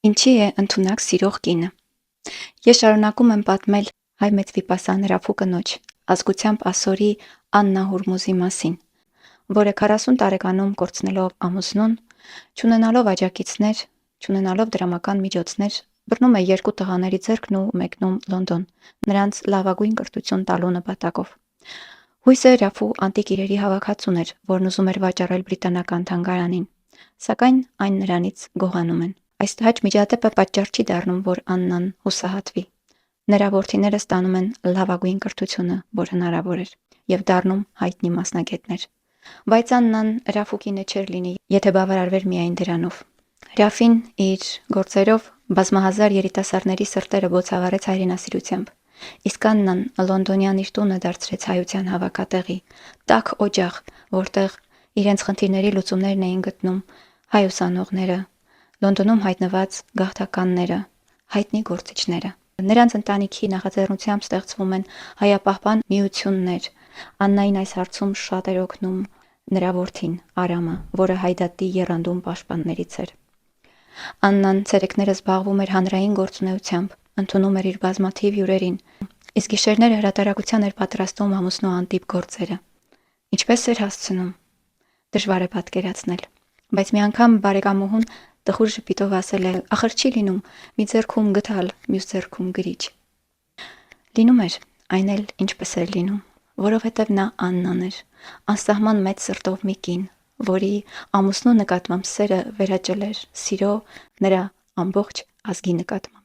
Ինչի է ընդունակ սիրող կինը։ Ես շարունակում եմ պատմել հայ մեծ վիպասանե Ռաֆու կնոջ, ազգությամբ ասորի Աննա Հուրմուզի մասին, որը 40 տարեկանում կորցնելով ամուսնուն, չունենալով աջակիցներ, չունենալով դրամական միջոցներ, բռնում է երկու տղաների ձեռքն ու մեկնում Լոնդոն, նրանց լավագույն կրթություն տալու նպատակով։ Հույսը Ռաֆու անտիկ իրերի հավաքածուն էր, որն ուզում էր վաճառել բրիտանական թանգարանին, սակայն այն նրանից գողանում են։ Այս տհաճ միջադեպը պատճառ չի դառնում, որ Աննան հուսահատվի։ Նրա որդիները ստանում են լավագույն կրթությունը, որ հնարավոր էր, եւ դառնում հայտնի մասնագետներ։ Բայց Աննան Ռաֆու կինը չէր լինի, եթե բավարարվեր միայն դրանով։ Ռաֆին իր գործերով բազմահազար երիտասարդների սրտերը բոցավառեց հայրենասիրությամբ, իսկ Աննան լոնդոնյան իր տունը դարձրեց հայության հավաքատեղի, տաք օջախ, որտեղ իրենց խնդիրների լուծումներն էին գտնում հայ ուսանողները, Լոնդոնում հայտնված գաղթականները, հայտնի գործիչները։ Նրանց ընտանիքի նախաձեռնությամբ ստեղծվում են հայապահպան միություններ։ Աննային այս հարցում շատ էր օգնում նրա որդին Արամը, որը հայդատի եռանդուն պաշտպաններից էր։ Աննան ցերեկները զբաղվում էր հանրային գործունեությամբ, ընդունում էր իր բազմաթիվ հյուրերին, իսկ գիշերները հրատարակության էր պատրաստում ամուսնու անտիպ գործերը։ Ինչպես էր հասցնում։ Դժվար է պատկերացնել։ Բայց մի անգամ բարեկամուհուն տխուր ժպիտով ասել է. «Ախր չի լինում մի ձեռքում գդալ, մյուս ձեռքում գրիչ»։ Լինում էր, այն էլ ինչպես էր լինում, որովհետև նա Աննան էր, անսահման մեծ սրտով մի կին, որի ամուսնու նկատմամբ սերը վերաճել էր սիրո նրա ամբողջ ազգի նկատմամբ։